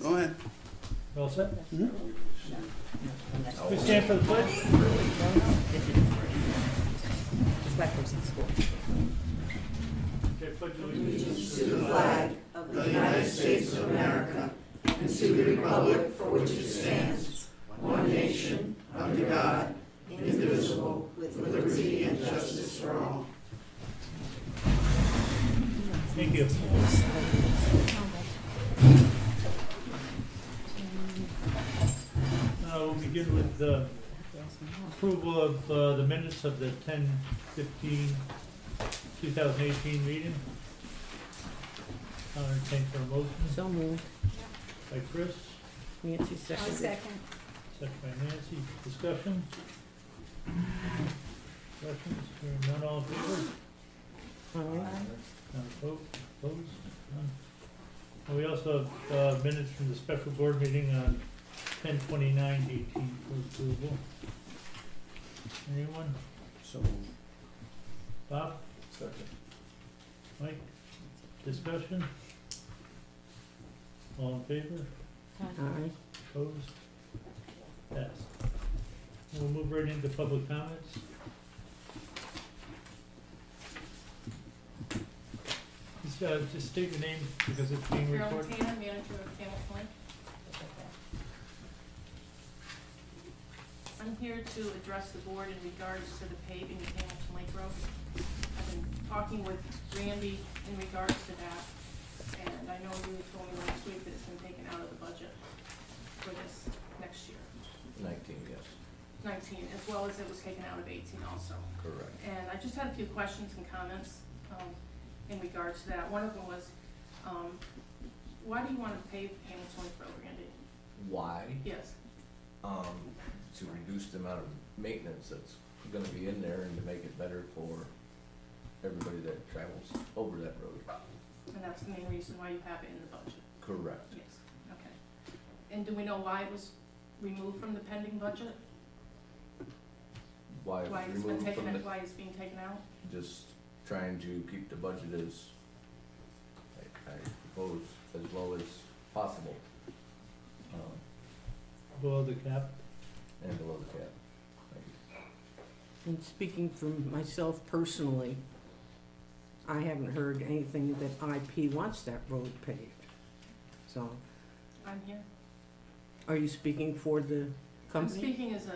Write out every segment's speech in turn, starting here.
Go ahead. All set? Hmm? We stand for the pledge. It's like first in school. Okay, pledge allegiance To the flag of the United States of America and to the republic for which it stands, one nation, under God, indivisible, with liberty and justice for all. Thank you. We'll begin with the approval of the minutes of the 10/15/2018 meeting. I'll entertain for a motion. So moved. By Chris, Nancy seconded. Second. second by Nancy. Discussion? Questions? Hearing none, all in favor? Aye. None opposed? None. And we also have minutes from the special board meeting on 10/29/18 for approval. Anyone? So, Bob? second. Mike? Discussion? All in favor? Aye. Opposed? Passed. We'll move right into public comments. Just state your name because it's being Carolyn recorded. Tatum, manager of Camel Point. I'm here to address the board in regards to the paving of Hamilton Lake Road. I've been talking with Randy in regards to that, and I know you told me last week that it's been taken out of the budget for this next year. 19, yes, 19, as well as it was taken out of 18 also. correct. And I just had a few questions and comments in regards to that. One of them was, why do you want to pave Hamilton Lake Road, Randy? Why? Yes. To reduce the amount of maintenance that's gonna be in there and to make it better for everybody that travels over that road. And that's the main reason why you have it in the budget? Correct. Yes, okay. And do we know why it was removed from the pending budget? Why it Why was it's been removed taken, from why it's being taken out? just trying to keep the budget as, I suppose, as low as possible. Below the cap. And below the cap. Thank you. And speaking for myself personally, I haven't heard anything that IP wants that road paved. So, I'm here. are you speaking for the I'm company? speaking as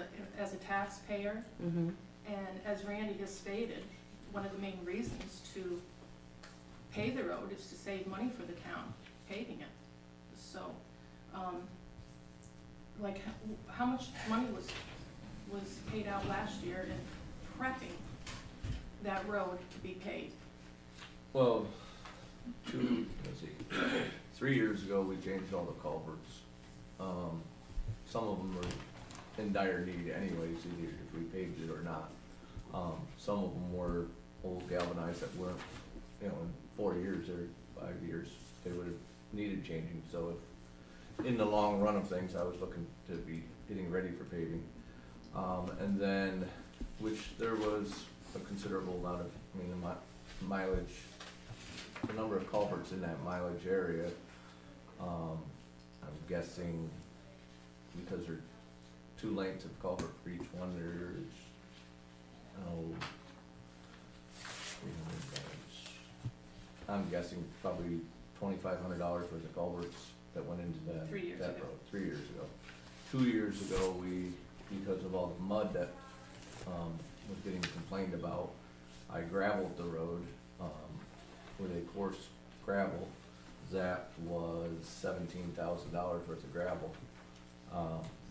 a taxpayer, Mm-hmm. and as Randy has stated, one of the main reasons to pay the road is to save money for the town paving it. So, like, how much money was paid out last year in prepping that road to be paved? Well, 3 years ago, we changed all the culverts. Some of them were in dire need anyways, either if we paved it or not. Some of them were old galvanized that weren't, in 4 years or 5 years, they would have needed changing. So if, in the long run of things, I was looking to be getting ready for paving. And then, which there was a considerable amount of, mileage, the number of culverts in that mileage area. I'm guessing because there are 2 lengths of culvert for each one, there's, 300 yards. I'm guessing probably $2,500 worth of culverts that went into that, 3 years that ago. road, 3 years ago. 2 years ago, because of all the mud that, was getting complained about, I gravelled the road, with a coarse gravel. That was $17,000 worth of gravel.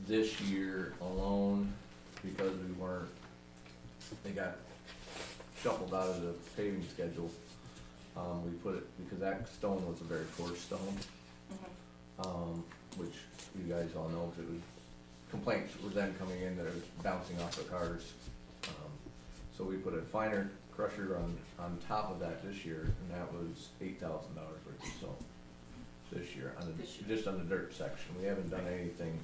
This year alone, because they got shuffled out of the paving schedule, we put it, because that stone was a very coarse stone, which you guys all know, because it was, complaints were then coming in that it was bouncing off the cars. So we put a finer crusher on top of that this year, and that was $8,000 worth of stone this year, just on the dirt section. We haven't done anything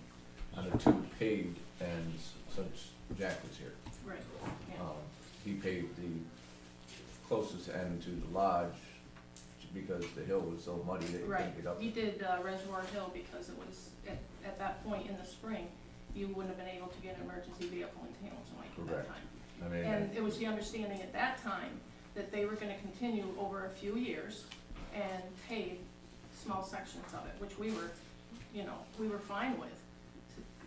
on the 2 paved ends since Jack was here. Right, yeah. He paved the closest end to the lodge because the hill was so muddy that you Right, couldn't get up. we did Reservoir Hill because it was, at that point in the spring, you wouldn't have been able to get an emergency vehicle into Hamilton Lake at that Correct. time. I mean, And it was the understanding at that time that they were gonna continue over a few years and pave small sections of it, which we were, you know, we were fine with,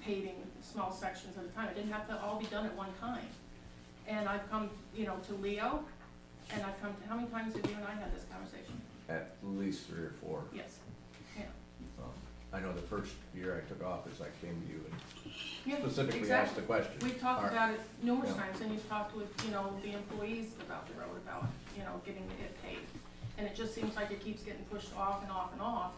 paving small sections at a time. It didn't have to all be done at one time. And I've come, you know, to Leo, and I've come to, how many times have you and I had this conversation? at least 3 or 4. Yes, yeah. I know the first year I took office, I came to you and Yeah, specifically exactly. asked the question. We've talked All right. about it numerous Yeah. times, and you've talked with, you know, the employees about the road, about, you know, getting it paved. And it just seems like it keeps getting pushed off and off and off,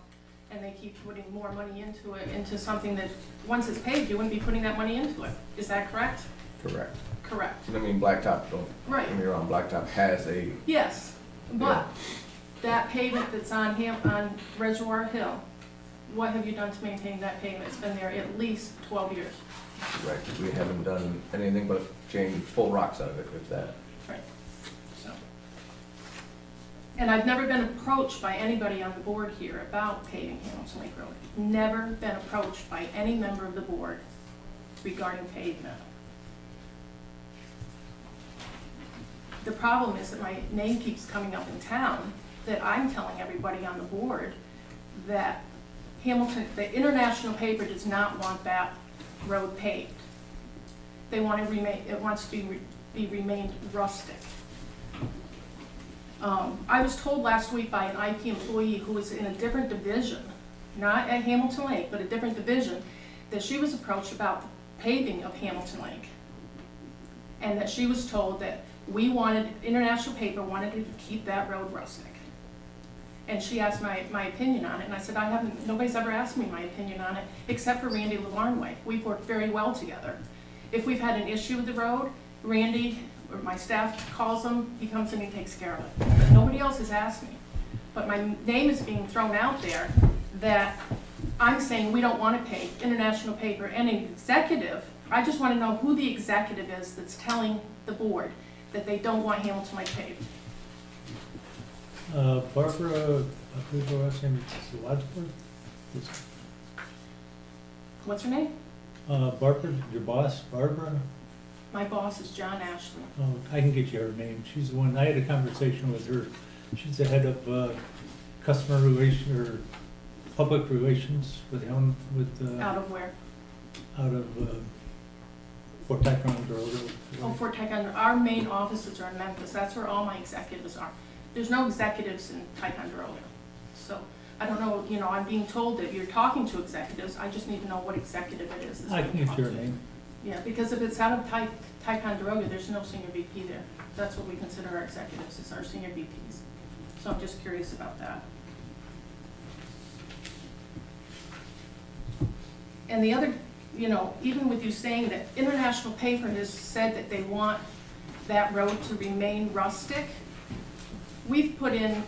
and they keep putting more money into it, into something that, once it's paved, you wouldn't be putting that money into it. Is that correct? Correct. Correct. I mean, Blacktop, don't Right. get me wrong, Blacktop has a, Yes, but that pavement that's on on Reservoir Hill, what have you done to maintain that pavement? It's been there at least 12 years. right, we haven't done anything but pull rocks out of it, if that. Right, so. And I've never been approached by anybody on the board here about paving Hamilton Lake Road. Never been approached by any member of the board regarding pavement. The problem is that my name keeps coming up in town, that I'm telling everybody on the board that Hamilton, the international paper does not want that road paved. They want to remain, it wants to be remained rustic. I was told last week by an IP employee who was in a different division, not at Hamilton Lake, but a different division, that she was approached about the paving of Hamilton Lake. And that she was told that we wanted, international paper wanted to keep that road rustic. And she asked my opinion on it, and I said, nobody's ever asked me my opinion on it, except for Randy LaVarnway. We've worked very well together. If we've had an issue with the road, Randy, or my staff calls him, he comes in and takes care of it. But nobody else has asked me. But my name is being thrown out there that I'm saying we don't want to pay international paper and an executive. I just want to know who the executive is that's telling the board that they don't want Hamilton Lake paved. Barbara, who's her last name, is it Wadsworth? What's her name? Barbara, your boss, Barbara? My boss is John Ashley. Oh, I can get you her name. She's the one, I had a conversation with her. She's the head of customer relation, or public relations with Helen, with, Out of where? out of Fort Tycon Road. Oh, Fort Tycon. Our main offices are in Memphis. That's where all my executives are. There's no executives in Ticonderoga. So I don't know, you know, I'm being told that you're talking to executives. I just need to know what executive it is. I can get you her name. Yeah, because if it's out of Ticonderoga, there's no senior VP there. That's what we consider our executives, is our senior VPs. So I'm just curious about that. And the other, you know, even with you saying that international paper has said that they want that road to remain rustic, we've put in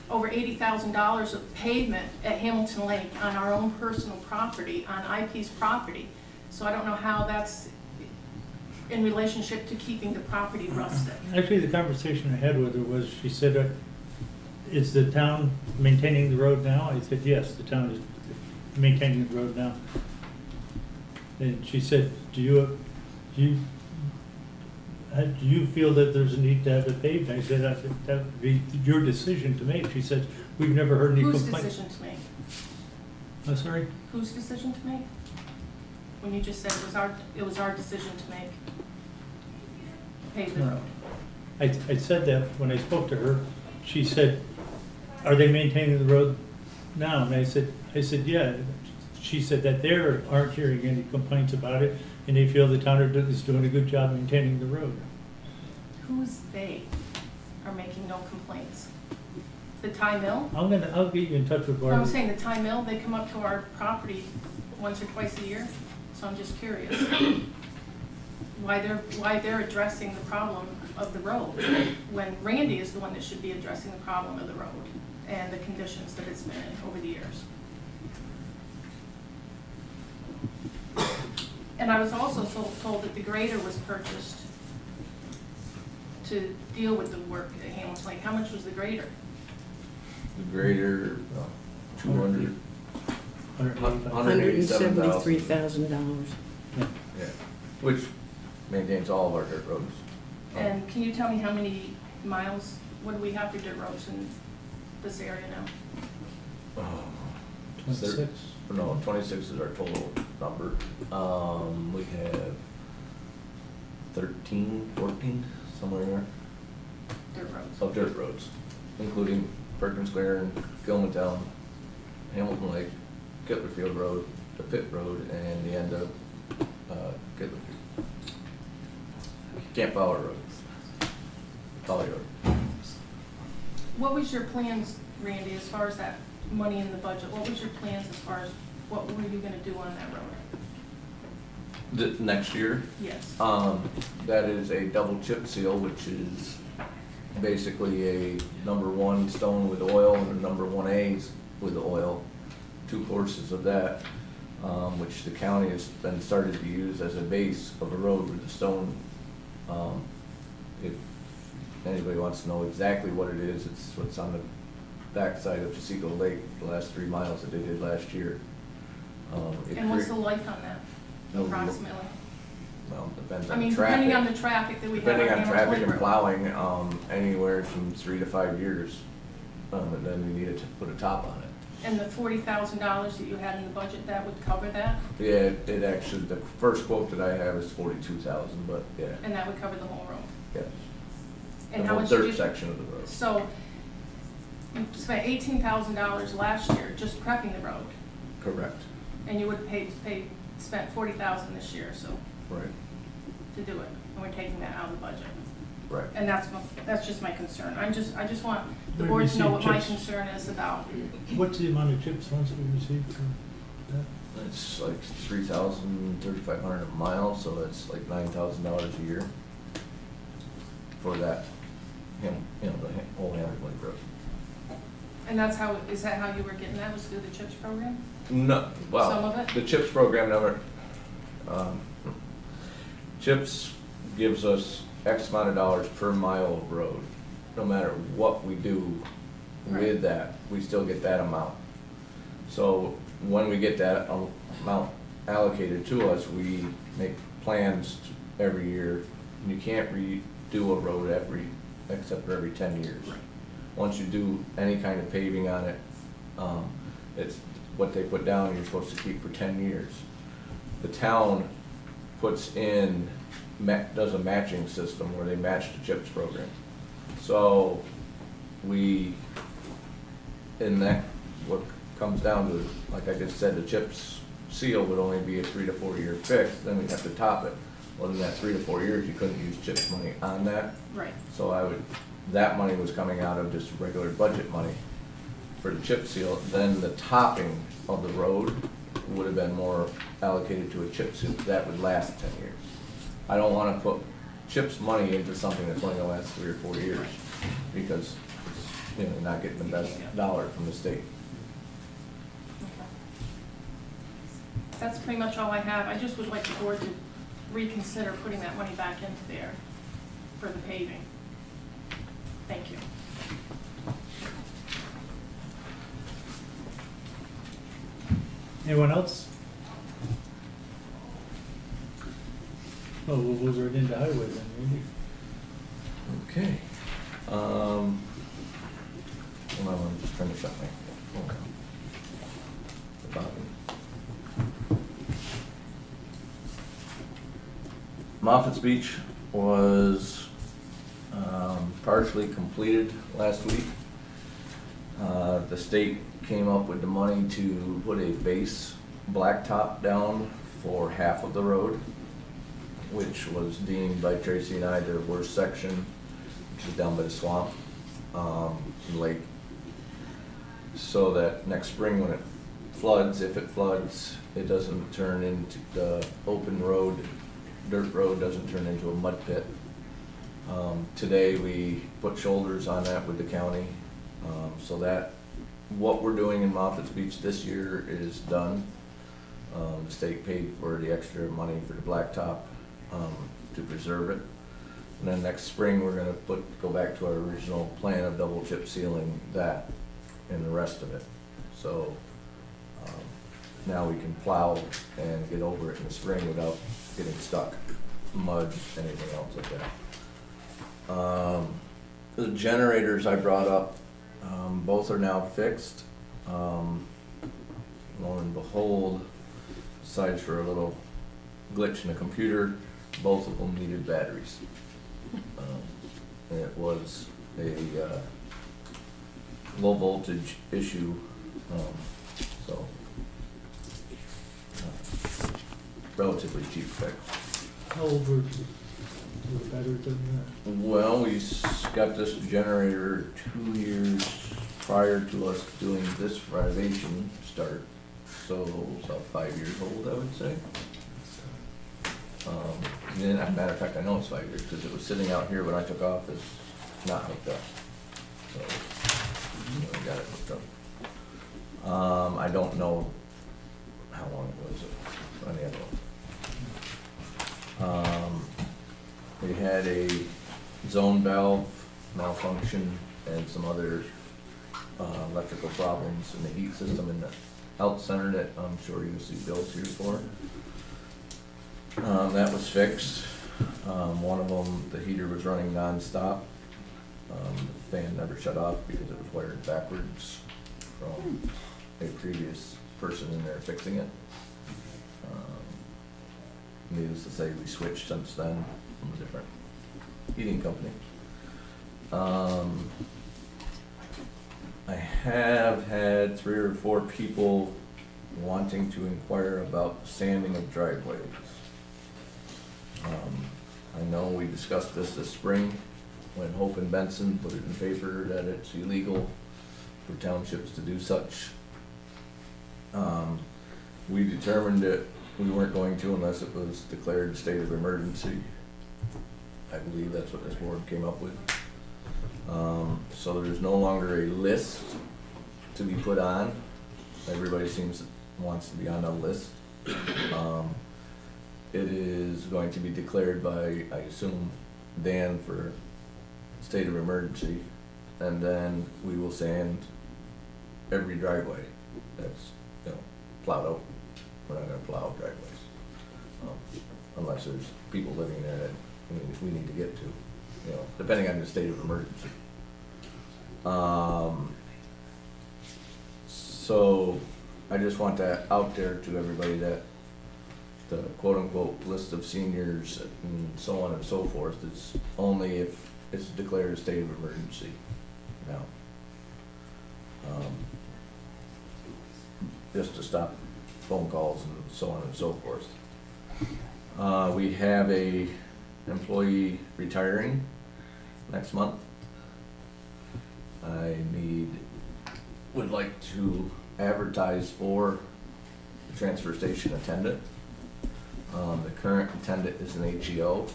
over $80,000 of pavement at Hamilton Lake on our own personal property, on IP's property. So I don't know how that's in relationship to keeping the property rustic. Actually, the conversation I had with her was, she said, is the town maintaining the road now? I said, yes, the town is maintaining the road now. And she said, do you feel that there's a need to have it paved? I said, that would be your decision to make. She said, we've never heard any Whose complaints. decision to make? I'm sorry? Whose decision to make? When you just said it was our decision to make, pave the No. road. I said that when I spoke to her. She said, are they maintaining the road now? And I said, yeah. She said that they aren't hearing any complaints about it, and they feel the town is doing a good job maintaining the road. Who's they are making no complaints? The Thai Mill? I'll get you in touch with Well, I'm Barbara. saying the Thai Mill, they come up to our property once or twice a year, so I'm just curious why they're addressing the problem of the road, when Randy is the one that should be addressing the problem of the road and the conditions that it's been in over the years. And I was also told that the grader was purchased to deal with the work at Hamilton Lake. How much was the grader? The grader, 200, $173,000. yeah, which maintains all of our dirt roads. And can you tell me how many miles, what do we have for dirt roads in this area now? 26. No, 26 is our total number. We have 13, 14, somewhere in there, Dirt roads. of dirt roads, including Perkins Square and Gilman Town, Hamilton Lake, Kitlerfield Road, the Pit Road, and the end of Kitlerfield. Camp Fowler Road, Folly Road. What was your plans, Randy, as far as that money in the budget? What was your plans as far as what were you gonna do on that road? Next year, Yes. that is a double chip seal, which is basically a #1 stone with oil and a #1A with oil, 2 courses of that, which the county has been started to use as a base of a road with the stone. If anybody wants to know exactly what it is, it's what's on the backside of Chico Lake, the last 3 miles that they did last year. And what's the life on that, No, approximately? Well, depends I on mean, the traffic. depending on the traffic that we have on Depending on Hamilton traffic Lake and Road. plowing, anywhere from 3 to 5 years. And then we needed to put a top on it. And the $40,000 that you had in the budget, that would cover that? Yeah, it actually, the first quote that I have is 42,000, but yeah, And that would cover the whole road? yes. And The how whole much did dirt you? section of the road, So, you spent $18,000 last year just prepping the road, correct, and you would spent $40,000 this year, so, right, to do it, and we're taking that out of the budget. right. And that's just my concern. I just want the Where do board you to know see what my chips? concern is about. What's the amount of chips once we receive for that? It's like 3,000, 3,500 a mile, so that's like $9,000 a year for that, the whole Hamilton Lake Road. And is that how you were getting that, was through the CHIPS program? No, well, Some of it? the CHIPS program never, CHIPS gives us X amount of dollars per mile of road. No matter what we do Right. with that, we still get that amount. So when we get that amount allocated to us, we make plans every year. You can't redo a road except for every 10 years. Right. Once you do any kind of paving on it, it's what they put down, you're supposed to keep for 10 years. The town puts in, does a matching system where they match the CHIPS program. So in that, what comes down to, like I just said, the CHIPS seal would only be a 3 to 4 year fix, then we'd have to top it. Well, in that 3 to 4 years, you couldn't use CHIPS money on that. Right. So that money was coming out of just regular budget money for the chip seal. Then the topping of the road would have been more allocated to a chip seal. That would last 10 years. I don't wanna put CHIPS money into something that's only gonna last 3 or 4 years because it's, you're not getting the best dollar from the state. Okay. That's pretty much all I have. I just would like the board to reconsider putting that money back into there for the paving. Thank you. Anyone else? Oh, we'll move right into highway then, Randy. Okay. Hold on, I'm just trying to shut my phone down. The bottom. Moffitt's Beach was partially completed last week. The state came up with the money to put a base blacktop down for half of the road, which was deemed by Tracy and I the worst section, which is down by the swamp, lake. So that next spring when it floods, if it floods, it doesn't turn into the open road, dirt road doesn't turn into a mud pit. Today we put shoulders on that with the county, so that what we're doing in Moffitt's Beach this year is done. The state paid for the extra money for the blacktop to preserve it. And then next spring we're gonna go back to our original plan of double chip sealing that and the rest of it. So, now we can plow and get over it in the spring without getting stuck, mud, anything else like that. The generators I brought up, both are now fixed. Lo and behold, besides for a little glitch in the computer, both of them needed batteries. It was a low voltage issue, so relatively cheap fix. How old were the batteries in that? Well, we got this generator 2 years prior to us doing this renovation start, so it's about 5 years old, I would say. And as a matter of fact, I know it's 5 years because it was sitting out here when I took off. It's not hooked up, so we got it hooked up. I don't know how long it was on the other one. We had a zone valve malfunction and some other electrical problems in the heat system in the health center that I'm sure you'll see bills here for. That was fixed. One of them, the heater was running non-stop. The fan never shut off because it was wired backwards from a previous person in there fixing it. Needless to say, we switched since then from a different heating company. I have had 3 or 4 people wanting to inquire about sanding of driveways. I know we discussed this spring when Hope and Benson put it in paper that it's illegal for townships to do such. We determined that we weren't going to unless it was declared a state of emergency. I believe that's what this board came up with. So there's no longer a list to be put on. Everybody wants to be on a list. It is going to be declared by, I assume, Dan for state of emergency, and then we will sand every driveway that's, plowed out. We're not gonna plow driveways, unless there's people living there that we need to get to, depending on the state of emergency. So I just want that out there to everybody that the quote-unquote list of seniors and so on and so forth is only if it's declared a state of emergency now. Just to stop phone calls and so on and so forth. We have a employee retiring next month. I would like to advertise for the transfer station attendant. The current attendant is an HEO.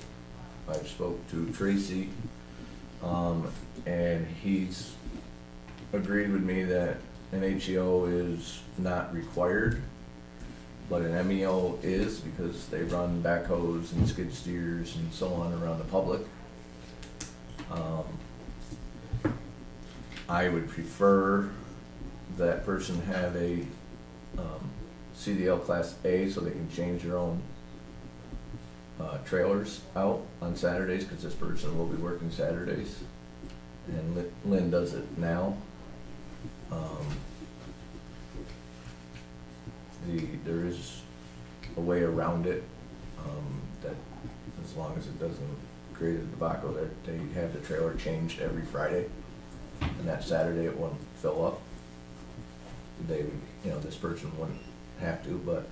I spoke to Tracy, and he's agreed with me that an HEO is not required, but an MEO is, because they run backhoes and skid steers and so on around the public. I would prefer that person have a CDL Class A so they can change their own trailers out on Saturdays, because this person will be working Saturdays, and Lynn does it now. There is a way around it, that as long as it doesn't create a debacle, that they have the trailer changed every Friday, and that Saturday it won't fill up. This person wouldn't have to, but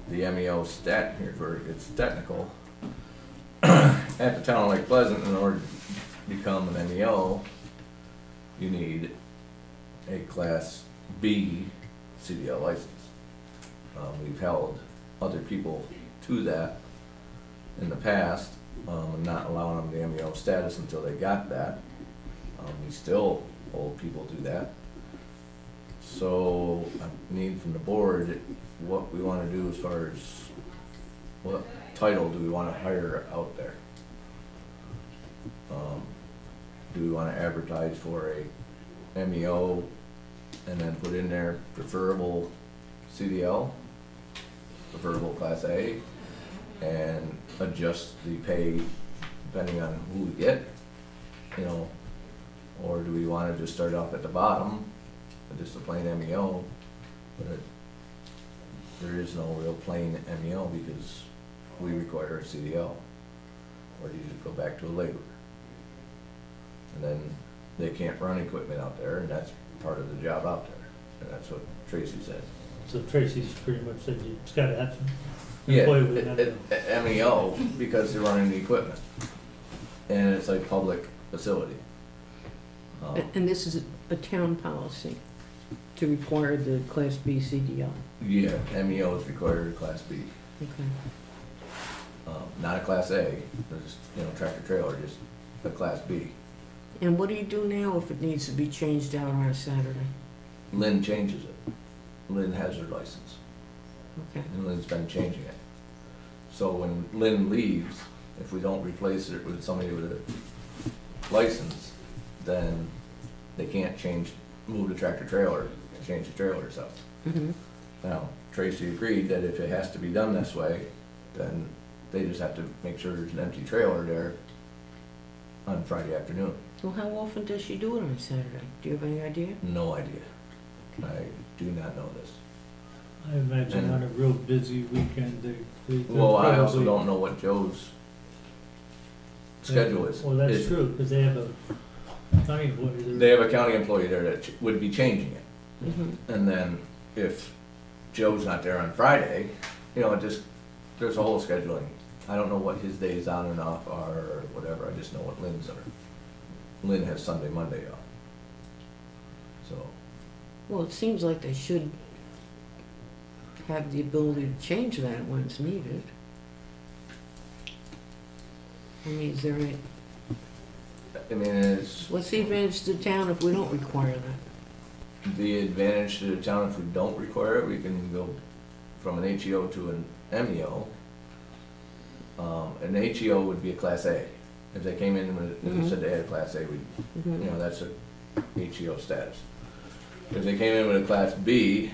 the MEO stat here, for it's technical, at the town of Lake Pleasant, in order to become an MEO, you need a Class B CDL license. We've held other people to that in the past, and not allowing them the MEO status until they got that. We still hold people to that. So I need from the board what we want to do as far as what title do we want to hire out there. Do we want to advertise for a MEO and then put in there preferable CDL, preferable Class A, and adjust the pay depending on who we get, you know, or do we wanna just start off at the bottom, with just a plain MEO, but there is no real plain MEO because we require a CDL, or do you just go back to a laborer? And then they can't run equipment out there, and that's part of the job out there, and that's what Tracy said. So Tracy's pretty much said it's gotta have some Yeah, employee with an MEO, because they're running the equipment, and it's like public facility. And this is a town policy to require the Class B CDL. Yeah, MEO is required Class B, Okay. not a Class A, there's, you know, tractor trailer, just a Class B. And what do you do now if it needs to be changed out on a Saturday? Lynn changes it. Lynn has her license, Okay. and Lynn's been changing it. So when Lynn leaves, if we don't replace it with somebody with a license, then they can't move the tractor trailer, change the trailers out. Mm-hmm. Now, Tracy agreed that if it has to be done this way, then they just have to make sure there's an empty trailer there on Friday afternoon. Well, how often does she do it on Saturday? Do you have any idea? No idea. I do not know this. I imagine on a real busy weekend, they Well, I also probably- don't know what Joe's schedule is. Well, that's Is- true, because they have a county employee there. They have a county employee there that would be changing it. Mm-hmm. And then if Joe's not there on Friday, you know, there's a whole scheduling. I don't know what his days on and off are or whatever, I just know what Lynn's are. Lynn has Sunday, Monday off. So, Well, it seems like they should have the ability to change that when it's needed. I mean, is there any, I mean, it's what's the advantage to the town if we don't require that? the advantage to the town if we don't require it, we can go from an HEO to an MEO. An HEO would be a Class A. If they came in and said they had a Class A, you know, that's a HEO status. If they came in with a Class B,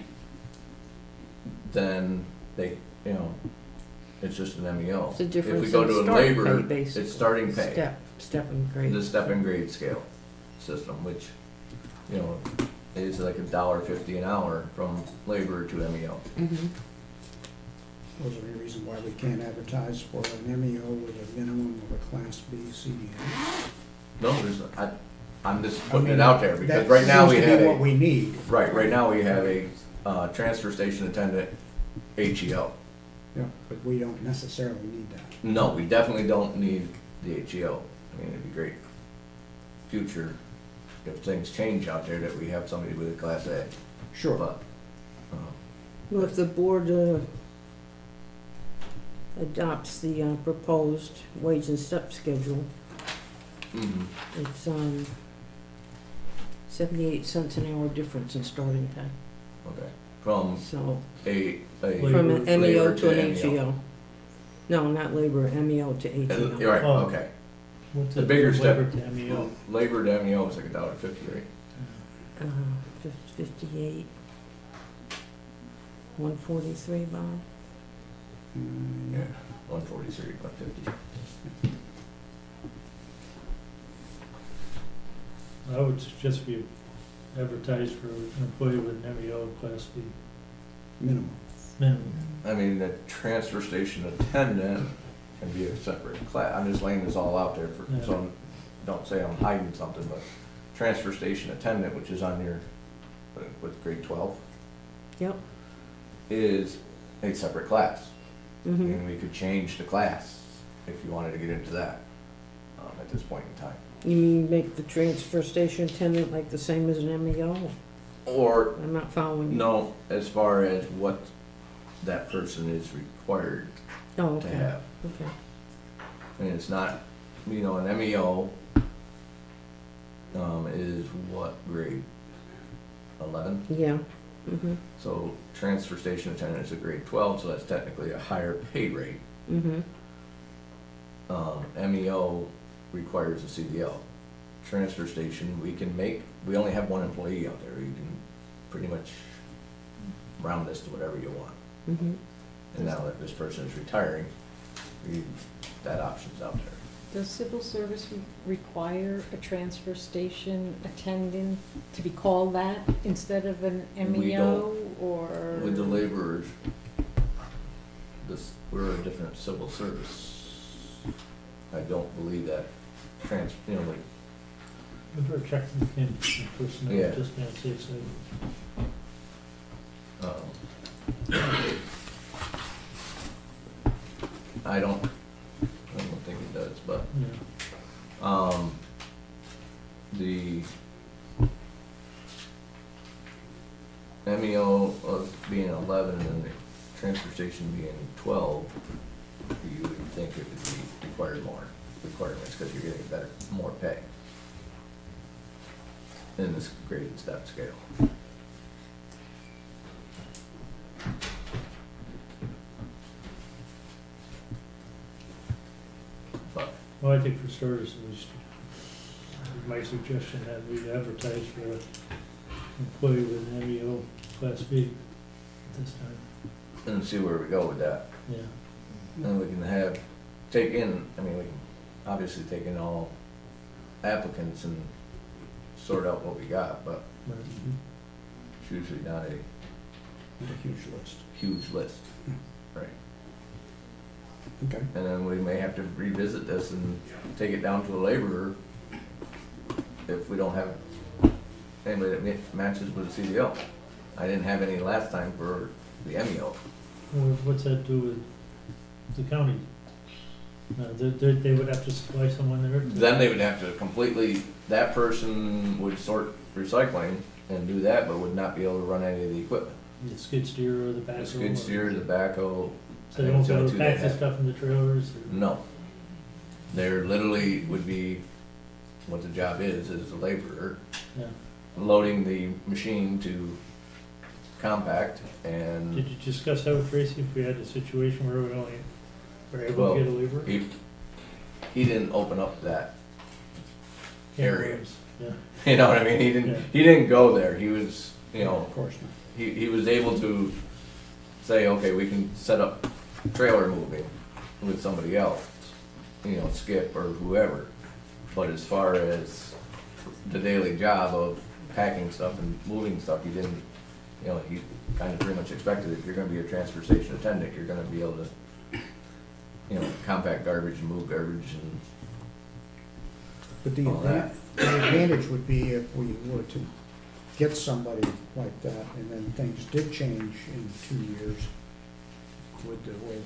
then they, you know, it's just an MEO. It's a If difference we go in to a starting labor, pay, basically. it's starting pay. Step and grade. The step and grade scale system, which, you know, is like $1.50 an hour from labor to MEO. Mm-hmm. Was there any reason why we can't advertise for an MEO with a minimum of a Class B CDL? No, I'm just putting it out there, because That right now we seems to have be a, what we need. right now we have a, transfer station attendant HEO. Yeah, but we don't necessarily need that. No, we definitely don't need the HEO. I mean, it'd be great future if things change out there that we have somebody with a Class A. Sure. But, Well, if the board adopts the proposed wage and step schedule, mhm. it's 78 cents an hour difference in starting pay. Okay, from So, a from an MEO labor to an MEO. HEO. No, not labor, MEO to HEO. Right, Oh. okay. What's The it bigger from step- labor to MEO? Labor to MEO is like $1.50, right? 58, 143, Bob? Yeah, 143, 150. I would suggest we advertise for an employee with an MEO Class B Minimum. minimum. I mean, the transfer station attendant can be a separate class. I'm just laying this all out there for, Yeah. so don't say I'm hiding something, but transfer station attendant, which is on your, with grade 12, Yep. is a separate class. Mm-hmm. And we could change the class if you wanted to get into that, at this point in time. You mean make the transfer station attendant like the same as an MEO? Or, I'm not following you. no, as far as what that person is required Oh, to okay, have. okay. And it's not, you know, an MEO, is what grade? 11? Yeah, mm-hmm, So transfer station attendant is a grade 12, so that's technically a higher pay rate. mm-hmm. MEO requires a CDL. Transfer station, we only have one employee out there, you can pretty much round this to whatever you want. Mhm. And now that this person is retiring, that option's out there. Does civil service require a transfer station attendant to be called that instead of an We MEO or? With the laborers, we're a different civil service. I don't believe that like, We better check in personnel, Yeah. just now, see if so. I don't think it does, but, Yeah. the MEO of being 11 and the transfer station being 12, you would think it would be required more requirements, because you're getting more pay in this grade and step scale. But, Well, I think for starters, it was my suggestion that we advertise for an employee with an MEO Class B at this time. and see where we go with that. Yeah. And we can we can obviously take in all applicants and sort out what we got, but Right. it's usually not a Not a huge list. huge list. Right. Okay. And then we may have to revisit this and take it down to a laborer if we don't have anybody that matches with the CDL. I didn't have any last time for the MEO. Well, what's that do with the county? They would have to supply someone there? Then they would have to that person would sort recycling and do that, but would not be able to run any of the equipment. The skid steer or the backhoe? The skid steer, the backhoe. So they won't be able to two pack they the have. stuff in the trailers? Or? No. There literally would be, what the job is a laborer, Yeah. loading the machine to compact and Did you discuss that with Tracy, if we had a situation where we only were able Well, to get a laborer? he didn't open up that area. Yeah. You know what I mean? He didn't go there. He was, Of course not. he was able to say, okay, we can set up trailer moving with somebody else, Skip or whoever. But as far as the daily job of packing stuff and moving stuff, he didn't, he kind of pretty much expected if you're gonna be a transfer station attendant, you're gonna be able to, compact garbage and move garbage and But the all that. advantage would be if we were to get somebody like that, and then things did change in 2 years with the way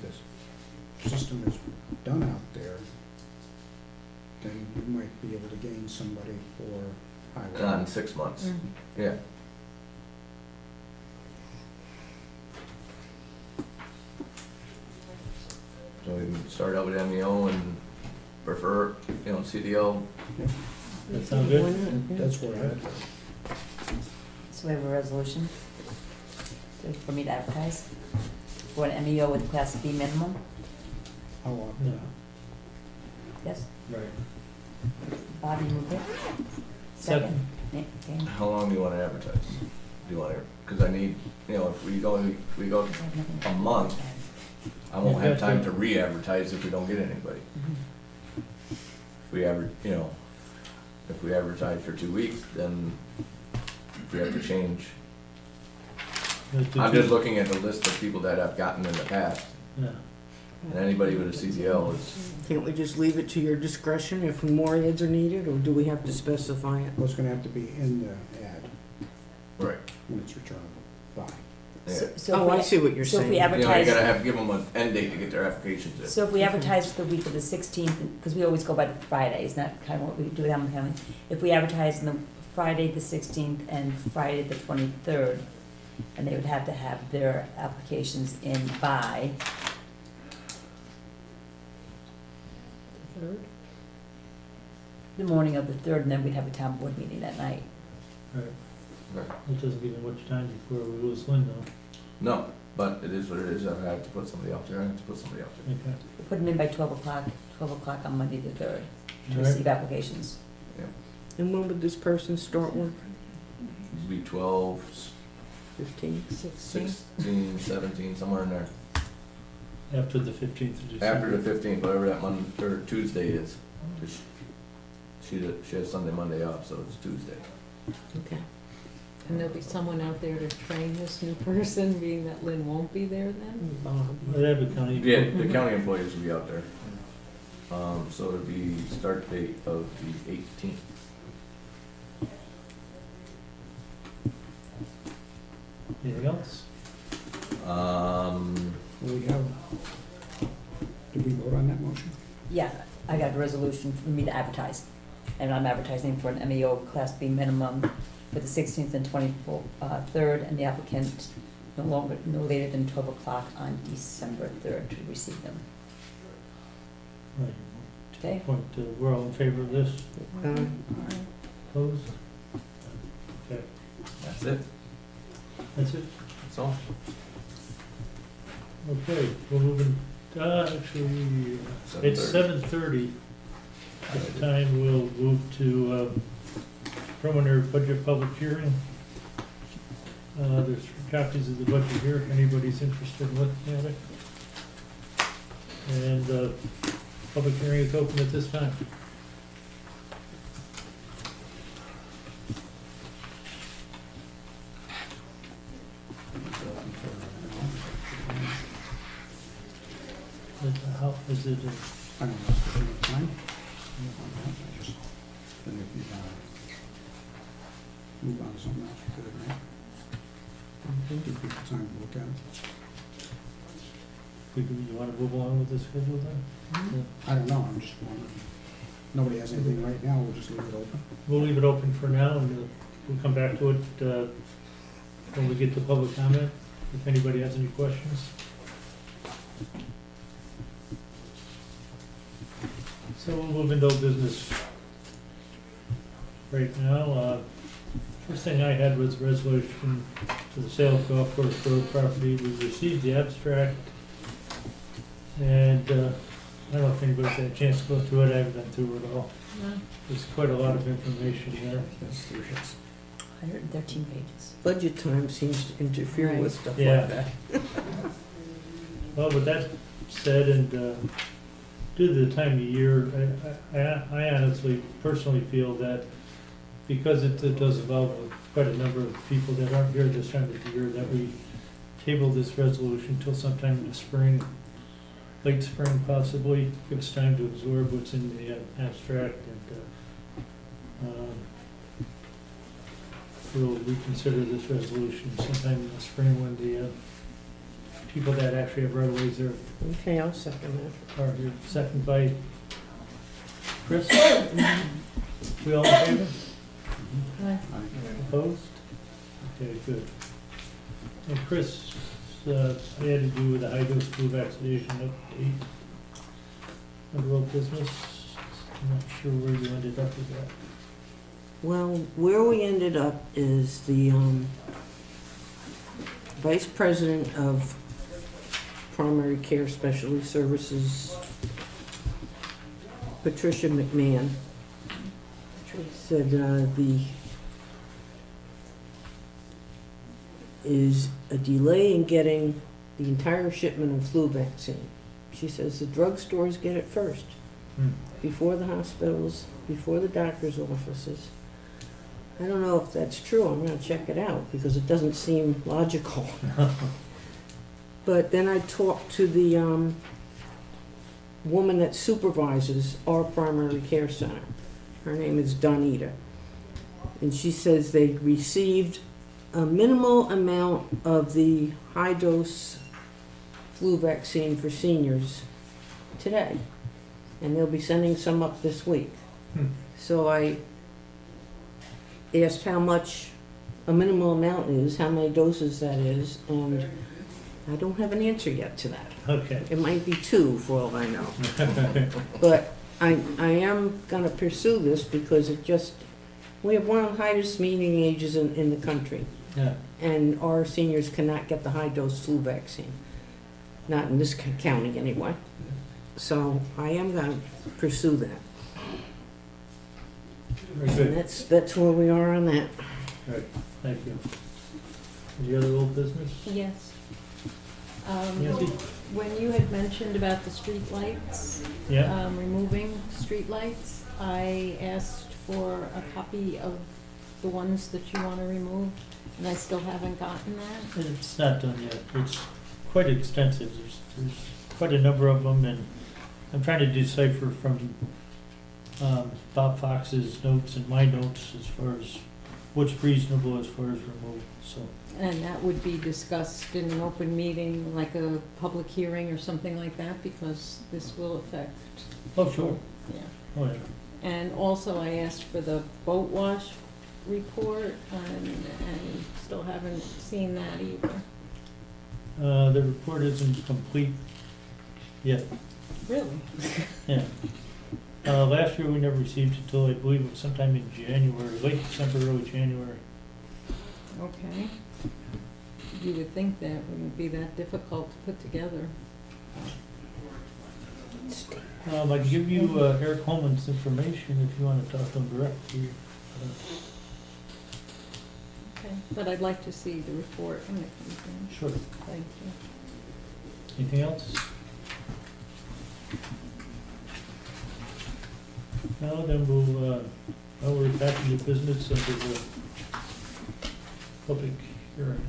the system is done out there, then you might be able to gain somebody for highway. In 6 months, Mhm. yeah. So we can start out with MEO and prefer, CDL. That sound good? That's where I, So we have a resolution for me to advertise for an MEO with Class B minimum, how often? Yeah, yes? right. Bobby moved it. Second. Yeah, okay. How long do you wanna advertise? Do you wanna, cause I need, if we go a month, I won't have time to re-advertise if we don't get anybody. Mhm. If we advertise for 2 weeks, then if we have to change. I'm just looking at the list of people that I've gotten in the past, Yeah. and anybody with a CDL is, Can't we just leave it to your discretion if more ads are needed, or do we have to specify it? Well, it's gonna have to be in the ad right, when it's returnable by. yeah. So Oh, if we- I see what you're so if we saying. You advertise, gotta have, give them an end date to get their applications in. so if we advertise the week of the 16th, because we always go by the Friday, isn't that kind of what we do down in the county? If we advertise on the Friday the 16th and Friday the 23rd, and they would have to have their applications in by Third? the morning of the 3rd, and then we'd have a town board meeting that night. Right. Right. It doesn't give them much time before we lose Lynn, though. No, but it is what it is. If I have to put somebody out there, I have to put somebody out there. Okay. We put them in by 12 o'clock on Monday the 3rd, to Right. receive applications. And when would this person start work? It'd be 12, 15? 16. 16, 17, somewhere in there. After the 15th of December. After the 15th, whatever that Monday, or Tuesday is. Just- She has Sunday, Monday off, so it's Tuesday. Okay. And there'll be someone out there to train this new person, being that Lynn won't be there then? Bob. Well, they have a county. Yeah, the county employees will be out there. So it'll be start date of the 18th. Anything else? We have, did we vote on that motion? Yeah, I got a resolution for me to advertise, and I'm advertising for an MEO Class B minimum for the 16th and 23rd, and the applicant no later than 12 o'clock on December 3rd to receive them. Right. Okay? Point, we're all in favor of this? Uh, Opposed? Okay, That's it. that's it? That's all. Okay, we're moving, actually, it's 7:30. This time we'll move to preliminary budget public hearing. There's copies of the budget here if anybody's interested in looking at it. And public hearing is open at this time. How, is it, I don't know, is there any time? I just, then if you move on to something else, you could, right? Give people time to look at it. you want to move along with the schedule then? I don't know, I'm just wondering. Nobody has anything right now, we'll just leave it open. We'll leave it open for now, and we'll come back to it when we get to public comment, if anybody has any questions. So we'll move into business right now. First thing I had was resolution to the sale of golf course road property. We received the abstract, and I don't know if anybody's had a chance to go through it. I haven't been through it all. There's quite a lot of information there. That's 3 hits. 113 pages. Budget time seems to interfere with stuff Yeah. like that. Well, with that said, and due to the time of year, I honestly, personally feel that because it does involve quite a number of people that aren't here this time of the year, that we table this resolution till sometime in the spring, late spring possibly, give us time to absorb what's in the abstract, and we'll reconsider this resolution sometime in the spring when the people that actually have right of ways there Okay, I'll second that. are here. Second by Chris. We all in favor? Opposed? Okay, good. And Chris, I had to do with the high-dose flu vaccination update under old business. I'm not sure where you ended up with that. Well, where we ended up is the Vice President of Primary Care Specialty Services, Patricia McMahon, said is a delay in getting the entire shipment of flu vaccine. She says the drugstores get it first, before the hospitals, before the doctor's offices. I don't know if that's true. I'm gonna check it out because it doesn't seem logical. But then I talked to the woman that supervises our primary care center. Her name is Donita. And she says they received a minimal amount of the high-dose flu vaccine for seniors today. And they'll be sending some up this week. So I asked how much a minimal amount is, how many doses that is, and I don't have an answer yet to that. Okay. It might be 2 for all I know. But I am gonna pursue this because we have one of the highest meeting ages in the country. Yeah. And our seniors cannot get the high-dose flu vaccine. Not in this county anyway. So I am gonna pursue that. Very And good. that's where we are on that. Right, thank you. Any other old business? Yes. Nancy? When you had mentioned about the street lights, Yeah, removing street lights, I asked for a copy of the ones that you want to remove, and I still haven't gotten that. it's not done yet. It's quite extensive. There's quite a number of them, and I'm trying to decipher from Bob Fox's notes and my notes as far as what's reasonable as far as removal, so. And that would be discussed in an open meeting, like a public hearing or something like that, because this will affect, Oh, sure. yeah. Oh, yeah. And also I asked for the boat wash report, and still haven't seen that either. The report isn't complete yet. Really? Yeah. Last year we never received it till I believe it was sometime in January, late December, early January. Okay. You would think that wouldn't be that difficult to put together. I can give you Eric Holman's information if you want to talk to him directly. Okay. But I'd like to see the report when it comes in. Sure. Thank you. Anything else? No, then we're back in the business under the public hearing.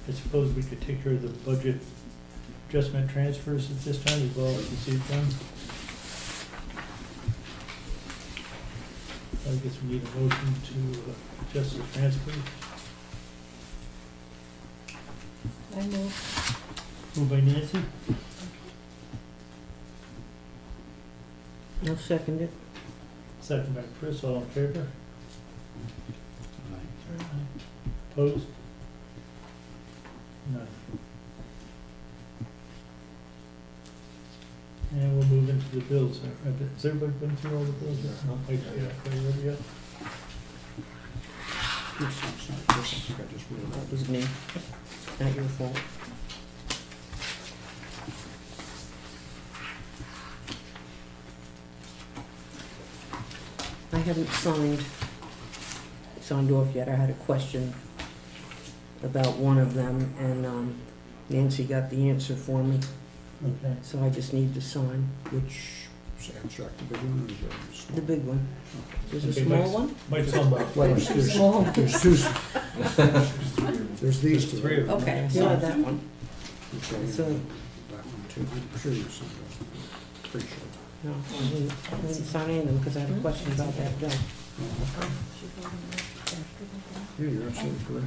I suppose we could take care of the budget adjustment transfers at this time as well as received them. I guess we need a motion to adjust the transfers. I move. Moved by Nancy, I'll second it. second by Chris, all in favor? Opposed? None. And we'll move into the bills. Has everybody been through all the bills yet? No, everybody yet? It's not this, I think I just read That was me, not your fault. I haven't signed off yet. I had a question about one of them, and Nancy got the answer for me, Okay. so I just need to sign Which, is abstract, the big one, or is it small? the big one. There's a Okay, small Mike's- one? Mike's on by. There's Small. there's two, there's these two. Three of them. Okay, I saw that one. Okay, So- that one too, I'm sure you signed those, pretty sure. No, I didn't sign any of them because I had a question about that bill. Yeah, you're absolutely correct.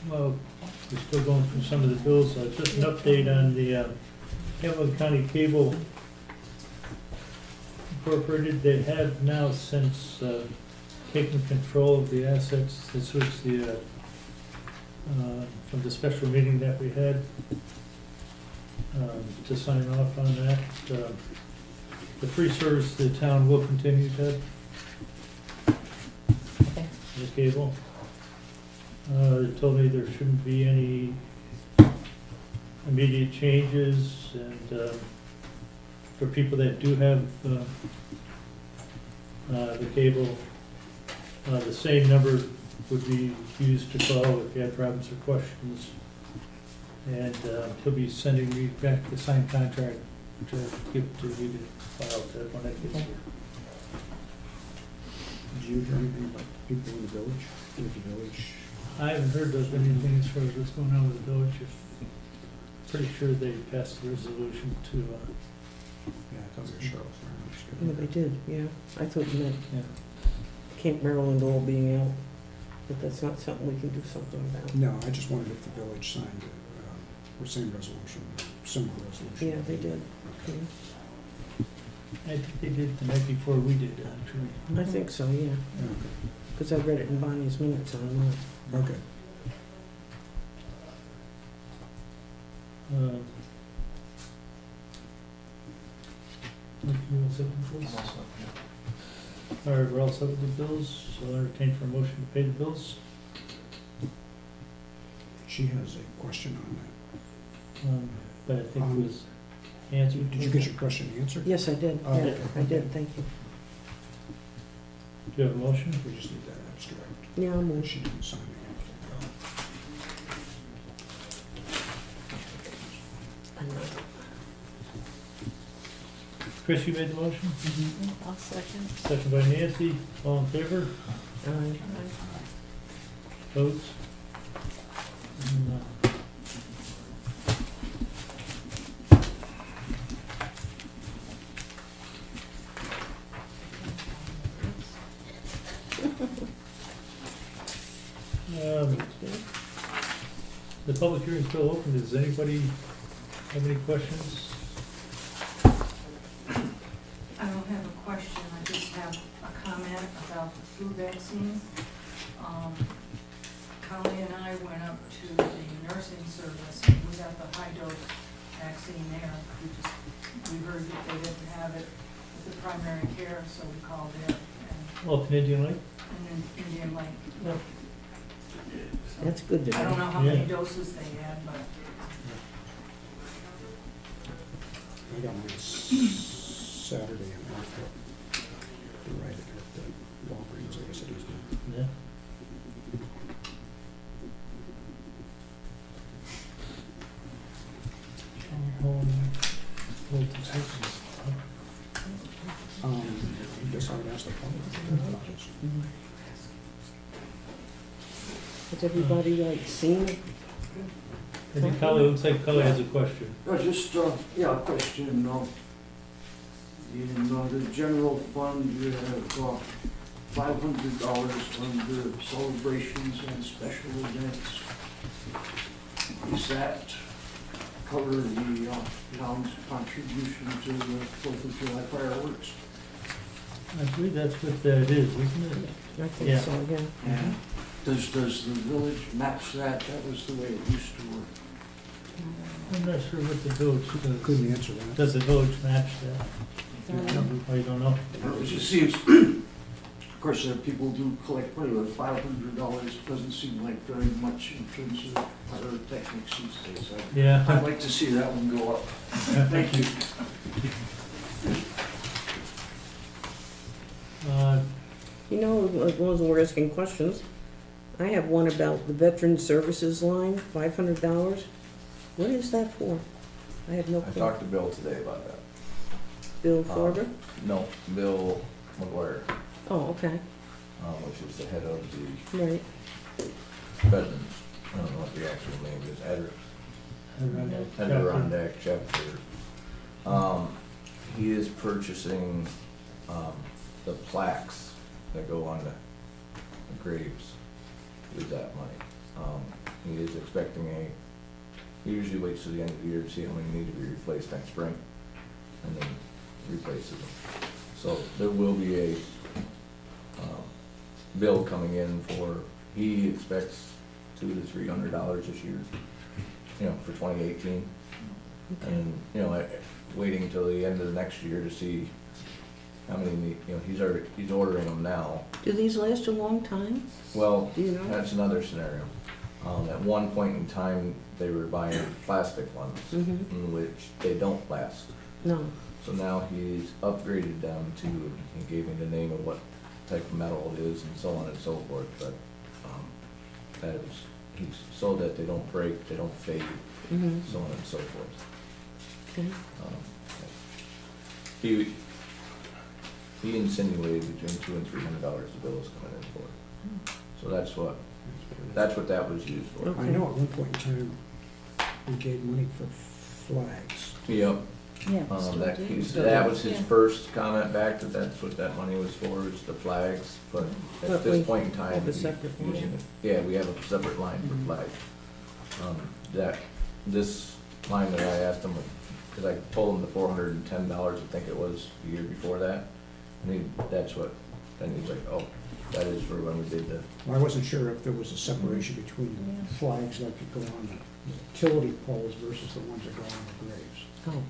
Well, we're still going through some of the bills, just an update on the Hamilton County Cable Incorporated. They have now since taken control of the assets. This was the, from the special meeting that we had to sign off on that. The free service the town will continue to Okay. the cable. They told me there shouldn't be any immediate changes, and for people that do have the cable, the same number would be used to call if you had problems or questions. And he'll be sending me back the signed contract to give to you to file that when I get here. Did you hear anything about people in the village, with the village? I haven't heard of anything as far as what's going on with the village. If pretty sure they passed the resolution to, Yeah, I thought it was Charles. Yeah, they did, yeah. I thought you meant yeah. Camp Maryland all being out, but that's not something we can do something about. No, I just wondered if the village signed the same resolution, similar resolution. Yeah, they did. Okay. I think they did the night before we did, actually. I think so, yeah, Okay. because I read it in Bonnie's minutes online. Okay. Mike, you all set with the bills? All right, we're all set with the bills, so I'll entertain for a motion to pay the bills. She has a question on that. But I think it was answered. Did you get your question answered? Yes, I did, Oh, yeah, okay. I did, thank you. Do you have a motion? We just need that abstract. Yeah, I'm on. She didn't sign it. Chris, you made the motion? I'll second. Second by Nancy, all in favor? Votes? No. The public hearing is still open. Does anybody have any questions? I don't have a question, I just have a comment about the flu vaccine. Colleen and I went up to the nursing service, and we got the high dose vaccine there. We heard that they didn't have it with the primary care, so we called there, Oh, Canadian Lake? and then Indian Lake. Yep. So, That's good to I don't know. know how many Yeah. doses they had, but I got mine Saturday in Norfolk. Right at the Walgreens, I guess it is now. Yeah. I guess I would ask the public. Has everybody like seen it? I think Kelly, looks like Kelly has a question. Just, yeah, a question, in the general fund, you have $500 under celebrations and special events. Does that cover the town's contribution to the 4th of July fireworks? I believe that's what that is, isn't it? I think Yeah. so, yeah. And does the village match that? That was the way it used to work. I'm not sure what the village does. Couldn't answer that. Does the village match that? Oh, you don't know? It just seems, of course, people do collect money, but $500 doesn't seem like very much in terms of pyrotechnics these days. I'd Yeah. like to see that one go up. Thank you. You know, as long as we're asking questions, I have one about the Veteran Services line, $500. What is that for? I have no I clue. talked to Bill today about that. Bill Farber? No, Bill McGuire, Oh, okay, which is the head of the right. veterans, I don't know what the actual name is, Adirondack chapter. He is purchasing, the plaques that go on the graves with that money. He is expecting he usually waits till the end of the year to see how many need to be replaced next spring, and then replaces them. So there will be a, bill coming in he expects $200 to $300 this year, for 2018. Okay. And, waiting until the end of the next year to see how many, he's ordering them now. Do these last a long time? Well, Do you know? that's another scenario. At one point in time, they were buying plastic ones, Mm-hmm, in which they don't last. no. So now he's upgraded them to, he gave me the name of what type of metal it is and so on and so forth, but, that is, so that they don't break, they don't fade, Mm-hmm, so on and so forth. okay. He insinuated between $200 and $300 the bill is coming in for. So that's what that was used for. Okay. I know at one point in time, we gave money for flags. Yep. Yeah. still That, do. that was his Yeah. first comment back, that's what that money was for, is the flags, but But at we this point in time. have a we separate line. using it. Yeah, we have a separate line for Mhm. flags. This line that I asked him, cause I told him the $410, I think it was the year before that, and that's what, then he's like, oh, that is for when we did the, I wasn't sure if there was a separation between the flags that could go on the utility poles versus the ones that go on the graves.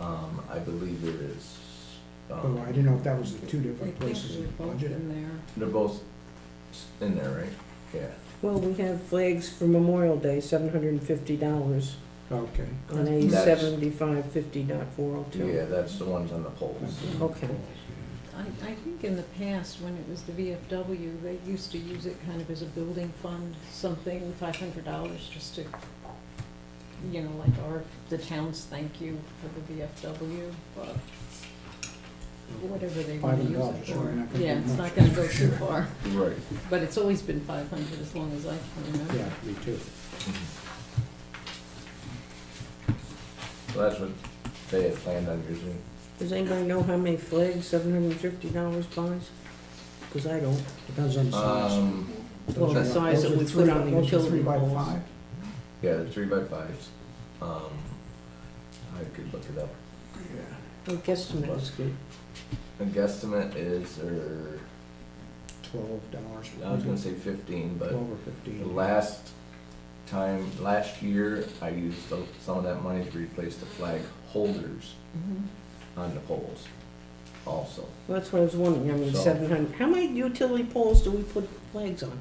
Oh, I believe there is. Oh, I didn't know if that was the two I different think places in they're the both budget. in there. They're both in there, right? Yeah. well, we have flags for Memorial Day, $750 Okay. on a That's- 7550.402. Yeah, that's the ones on the poles. Okay. I think in the past, when it was the VFW, they used to use it kind of as a building fund, something, $500, just to, you know, like the town's thank you for the VFW, but whatever they want to use $500, it so for. we're not gonna Yeah, do it's much. not gonna go too far, Right. but it's always been 500 as long as I can remember. Yeah, me too. So that's what they had planned on using. Does anybody know how many flags $750 buys? Because I don't. Depends on the size. Well, the Those are- size those that are we three put by- on the those are utility 3 by poles. 5? Yeah, the 3x5s. I could look it up. Yeah. A guesstimate is good. A guesstimate is, $12. I was gonna say 15, but 12 or 15. the last year, I used some of that money to replace the flag holders Mhm. on the poles also. Well, that's what I was wondering, I mean, So- 700, how many utility poles do we put flags on?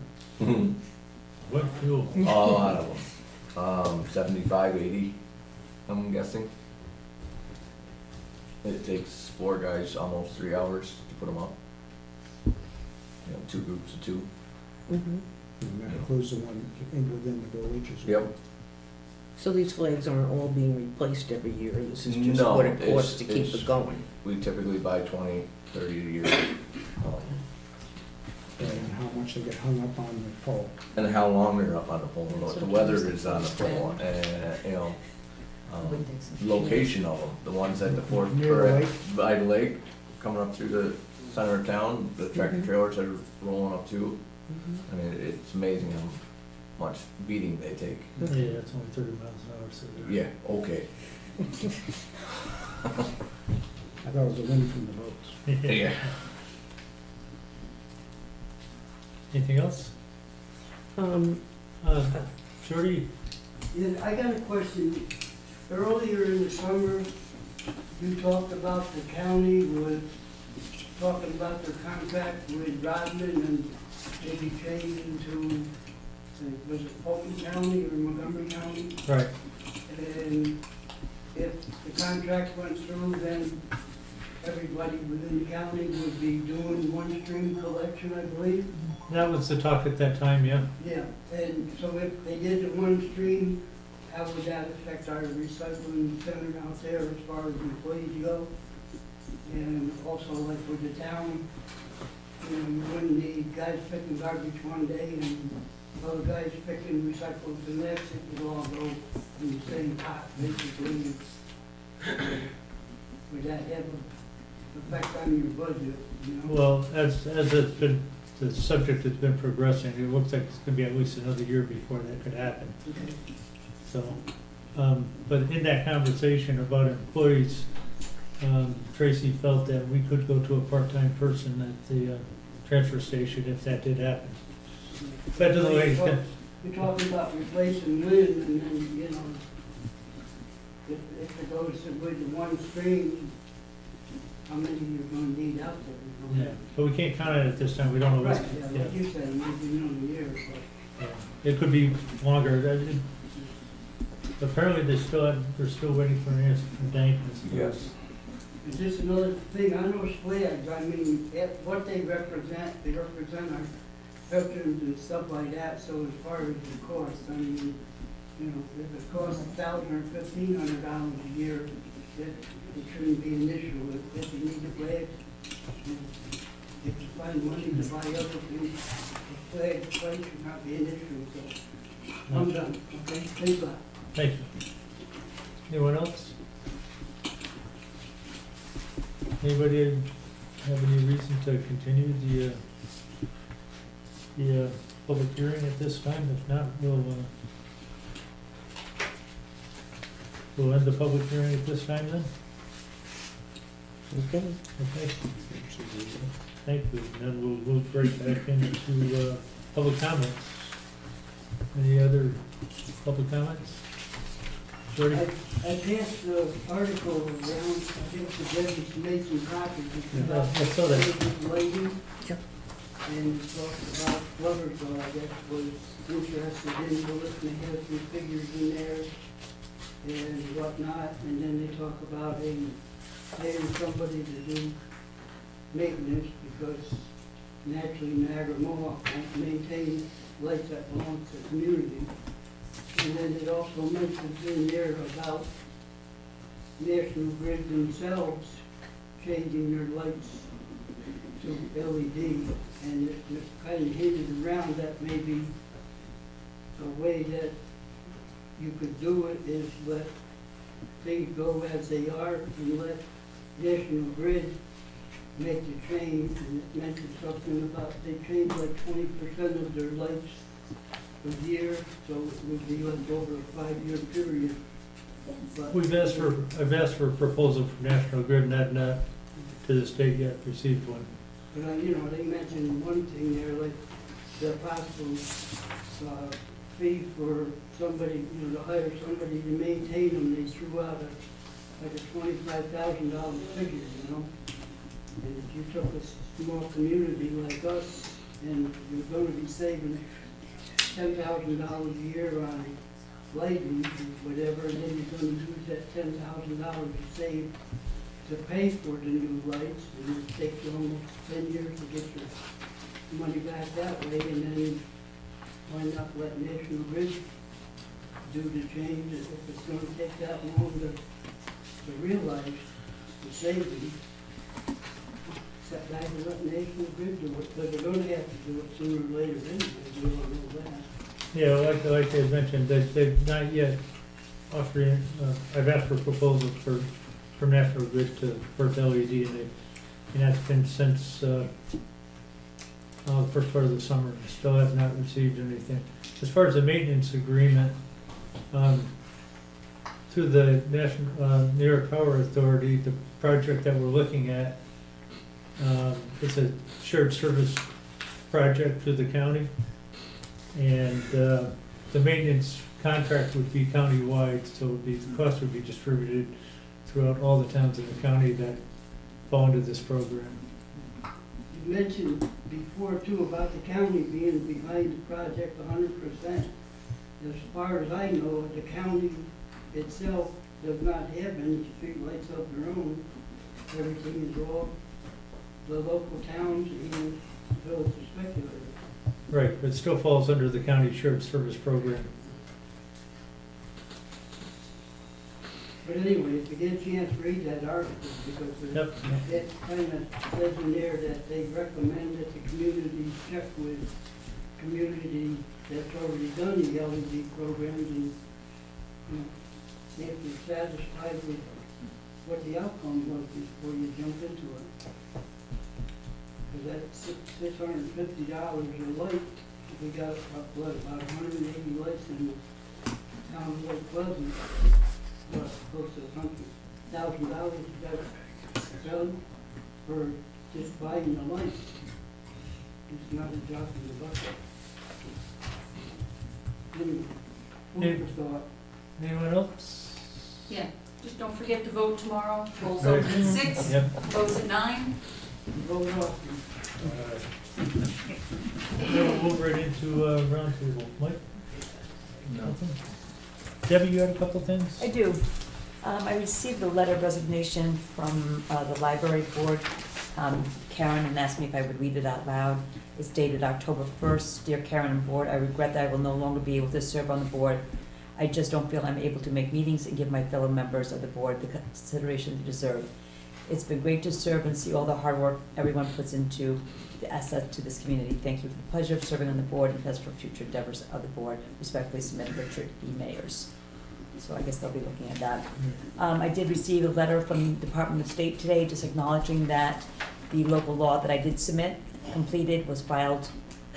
What fuel? A lot of them. 75, 80, I'm guessing. It takes 4 guys almost 3 hours to put them up. You know, 2 groups of 2. Mm-hmm. And that includes the one within the village as well. Yep. So these flags aren't all being replaced every year, this is just No, what it it's- costs to keep it's- it going? We typically buy 20, 30 a year. And how much they get hung up on the pole. And how long they're up on the pole, and what the Sometimes weather they is on the pole, spend. and, you know, Wind takes them. location of them, the ones at the fort, Near or the at- lake? by the lake, coming up through the center of town, the tractor Mhm. trailers that are rolling up too. Mhm. I mean, it's amazing how much beating they take. Yeah, it's only 30 miles an hour, so. Yeah, okay. I thought it was the wind from the boats. Yeah. Anything else? Shorty? Yeah, I got a question. Earlier in the summer, you talked about the county was talking about their contract with Rodman and maybe changing to, was it Fulton County or Montgomery County? Right. And if the contract went through, then everybody within the county would be doing one stream collection, I believe. That was the talk at that time, yeah. Yeah, and so if they did the one stream, how would that affect our recycling center out there as far as employees go? And also like with the town, you know, when the guys picking garbage one day and other guys picking recyclables the next, it would all go in the same pot, basically. Would that have an effect on your budget, you know? Well, as it's been, the subject has been progressing, it looks like it's gonna be at least another year before that could happen. Okay. So, but in that conversation about employees, Tracy felt that we could go to a part-time person at the transfer station if that did happen. But to the way, You're talking about replacing wind and then, you know, if it goes with the one stream, how many you're gonna need out there, you yeah, know? but we can't count on it at this time, we don't know Right, what's, yeah, yeah. like you said, maybe in a year, but. Yeah. It could be longer. Apparently, they're still waiting for an answer from Dank. Yes. And just another thing, on those flags, I mean, what they represent our veterans and stuff like that, so as far as the cost, I mean, you know, if it costs $1,000 or $1,500 a year, it shouldn't be an issue. If you need the flags, you know, if you find money to buy other things, the flag price should not be an issue, so I'm done, okay? Thanks a lot. Thank you. Anyone else? Anybody have any reason to continue the public hearing at this time? If not, we'll end the public hearing at this time then? Okay. Okay. Thank you. And then we'll move right back into public comments. Any other public comments? Jordy? I passed the article around, I think the judges made some copies. It's Yeah, about I saw that. David Lady. Yep. And it talks about Loversville, I guess, was interested in, so listen, they have some figures in there and whatnot, and then they talk about paying somebody to do maintenance because naturally Niagara Mohawk won't maintain lights that belong to the community. And then it also mentions in there about National Grid themselves changing their lights to LED, and it's kind of hinted around that maybe a way that you could do it is let things go as they are and let National Grid make the change. And it mentioned something about they change like 20% of their lights a year, so it would be like over a 5-year period. But I've asked for a proposal from National Grid, and not to this date yet received one. But, you know, they mentioned one thing there, like the possible fee for somebody, you know, to hire somebody to maintain them. They threw out like a $25,000 figure, you know. And if you took a small community like us, and you're going to be saving $10,000 a year on lighting or whatever, and then you're going to use that $10,000 to save to pay for the new lights, and it takes you almost 10 years to get your money back that way, and then why not let National Grid do the change if it's going to take that long to realize the savings? Set back and let National Grid do it, because they're going to have to do it sooner or later anyway, we all know that. Yeah, like I mentioned, they've not yet offering, I've asked for proposals from National Grid for LED, and that's been since the first part of the summer. Still have not received anything. As far as the maintenance agreement, through the New York Power Authority, the project that we're looking at, it's a shared service project through the county, and the maintenance contract would be countywide, so the cost would be distributed throughout all the towns in the county that fall into this program. You mentioned before too about the county being behind the project 100%. As far as I know, the county itself does not have any street lights of their own. Everything is all the local towns and village speculative. Right, but it still falls under the county shared service program. But anyway, if you get a chance, read that article, because it kind of says in there that they recommend that the community check with community that's already done the LED programs, and you know, if you're satisfied with what the outcome was before you jump into it. Because that's $650 a light. We got about 180 lights in the town of Lake Pleasant. Close to $100,000 that's done for just buying the lights. It's not a drop in the bucket. Anyway, food for thought. Anyone else? Yeah, just don't forget to vote tomorrow. Polls Right. open at 6, Yep. votes at 9. Vote off. Then we'll move right into roundtable. Mike? Nothing? Debbie, you had a couple things? I do. I received a letter of resignation from the library board. Karen and asked me if I would read it out loud. It's dated October 1st. Dear Karen and board, I regret that I will no longer be able to serve on the board. I just don't feel I'm able to make meetings and give my fellow members of the board the consideration they deserve. It's been great to serve and see all the hard work everyone puts into the asset to this community. Thank you for the pleasure of serving on the board and best for future endeavors of the board. Respectfully submitted, Richard E. Mayers. so I guess they'll be looking at that. I did receive a letter from the Department of State today just acknowledging that the local law that I did submit, completed, was filed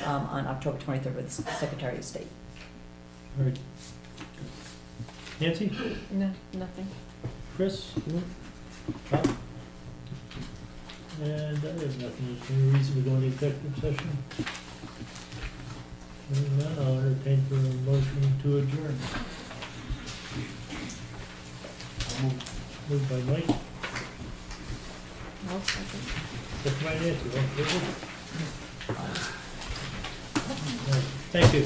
on October 23rd with the Secretary of State. All right. Nancy? No, nothing. Chris? No. Tom? And I have nothing. Is there any reason to go into executive session? Hearing none, I'll entertain for a motion to adjourn. Moved by Mike, No, second. second by Nancy, all in favor? Thank you.